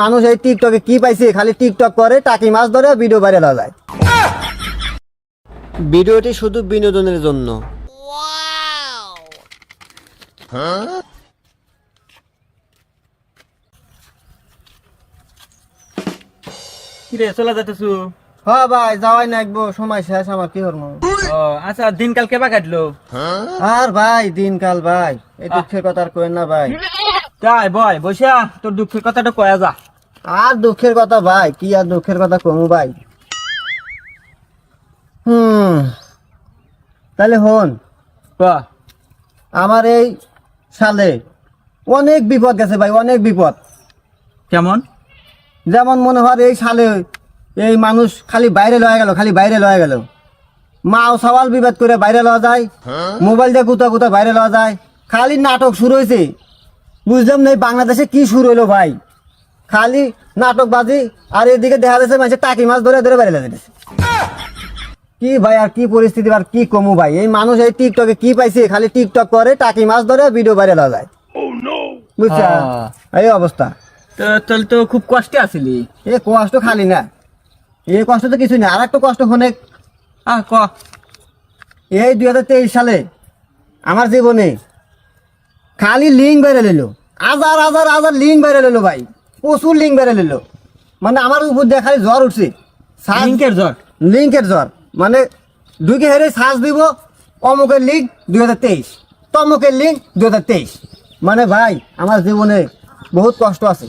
মানুষ এই টিকটকে কি পাইছে, খালি টিকটক করে, টাকি মাছ ধরে, ভিডিও ভাইরাল হয়ে যায়। ভিডিওটি শুধু বিনোদনের জন্য। কিরে চলে যাইতেছু? হ্যাঁ ভাই, যাওয়াই না, একবো সময় শেষ, আমার কি করবো। ও আচ্ছা, দিনকাল কেবা কাটলো? আর ভাই দিনকাল ভাই, এই দুঃখের কথা আর কইেন না ভাই। তাই বয় বসা, তোর দুঃখের কথাটা কয়া যা। আর দুঃখের কথা ভাই, কি আর দুঃখের কথা কমু ভাই। তাহলে হন, ক। আমার এই সালে অনেক বিপদ গেছে ভাই, অনেক বিপদ। কেমন? যেমন মনে হয় এই সালে এই মানুষ খালি বাইরে লয়ে গেল, খালি বাইরে লয়ে গেল। মাও সওয়াল বিবাদ করে বাইরে লওয়া যায়, মোবাইল দিয়ে কোথা কোথা বাইরে লওয়া যায়। খালি নাটক শুরু হয়েছে, বুঝলাম না এই বাংলাদেশে কি শুরু হলো ভাই। খালি নাটক বাজি, আর এদিকে দেখা যাচ্ছে মানুষের টাকি মাছ ধরে ধরে বাইরে লাগিয়েছে। কি ভাই আর কি পরিস্থিতি, আর কি কমু ভাই। এই মানুষ এই টিকটকে কি পাইছে, খালি টিকটক করে, টাকি মাছ ধরে, ভিডিও বাইরে লওয়া যায়। বুঝছা এই অবস্থা। তাহলে তো খুব কষ্টে আছিলি। এ কষ্ট খালি না, এই কষ্ট তো কিছুই না, আর একটা কষ্ট অনেক। ক। এই 2023 সালে আমার জীবনে খালি লিঙ্ক বাইরে এলো, হাজার হাজার হাজার লিঙ্ক বাইরে এলো ভাই, প্রচুর লিঙ্ক বাইরে এলো। মানে আমার উপর দিয়ে খালি জ্বর উঠছে, লিঙ্কের জ্বর। লিঙ্কের জ্বর। মানে ঢুকে হেরে সার্চ দিব, অমুকের লিঙ্ক 2023, তমুকের লিঙ্ক 2023। মানে ভাই আমার জীবনে বহুত কষ্ট আছে।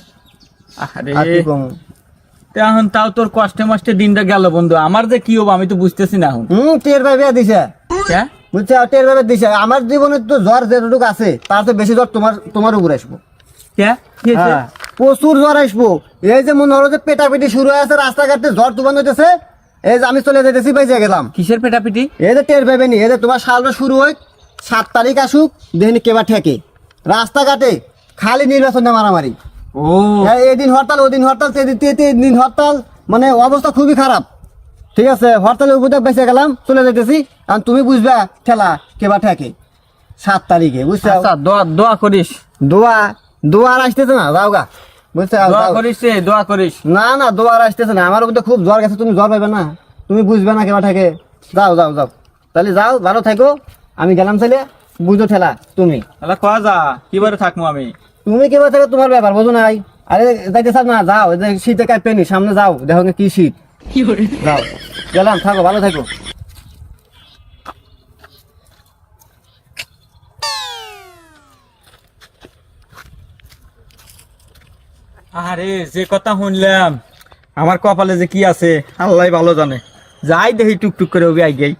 আরে আর কি কমু। এখন তাও তোর কষ্টে মষ্টে দিনটা গেল বন্ধু, আমার যে কি হবো আমি তো বুঝতেছি না এখন। টের ভাবে দিছে, হ্যাঁ বুঝছো, টের ভাবে দিছে। আমার জীবনে তো জ্বর যেটুকু আছে, তার তো বেশি জ্বর তোমার উপরে আসবো। হ্যাঁ, প্রচুর জ্বর আসবো। এই যে মনে হলো যে পেটাপিটি শুরু হয়ে আছে, রাস্তাঘাটে জ্বর তুফান হইতেছে। এই যে আমি চলে যেতেছি, বাইচে গেলাম। কিসের পেটাপিটি? এই যে টের পাবে নি, এই যে তোমার সালটা শুরু হয় 7 তারিখ আসুক, দেখি কেবা ঠেকে। রাস্তাঘাটে খালি নির্বাচন মারামারি। ও এদিন হরতাল, ওদিন হরতাল, দিন হরতাল, মানে অবস্থা খুবই খারাপ। ঠিক আছে, হরতালের উপরে বেঁচে গেলাম, চলে যেতেছি। আর তুমি বুঝবা ঠেলা কেবা ঠেকে 7 তারিখে, বুঝছো। আচ্ছা, দোয়া করিস। দোয়া আর আসতেছে না, যাও গা, বুঝছো। দোয়া করিস রে, দোয়া করিস। না দোয়া আর আসতেছে না, আমার উপরে খুব জ্বর গেছে, তুমি জ্বর পাইবে না, তুমি বুঝবে না কেবা ঠেকে। যাও তাহলে যাও, ভালো থাকো। আমি গেলাম ছেলে, বুঝো ঠেলা তুমি। তাহলে কয়া যা, কিবারে থাকবো আমি। তুমি কেবা থেকে তোমার ব্যাপার, বোঝো নাই। আরে যাইতে চাপ না, যাও, শীতে কাঁপেনি, সামনে যাও, দেখো কি শীত। যাও, গেলাম, থাকো, ভালো থাকো। আরে যে কথা শুনলাম, আমার কপালে যে কি আছে আল্লাহ ভালো জানে। যাই দেখি টুকটুক করে ওবি আই গেই।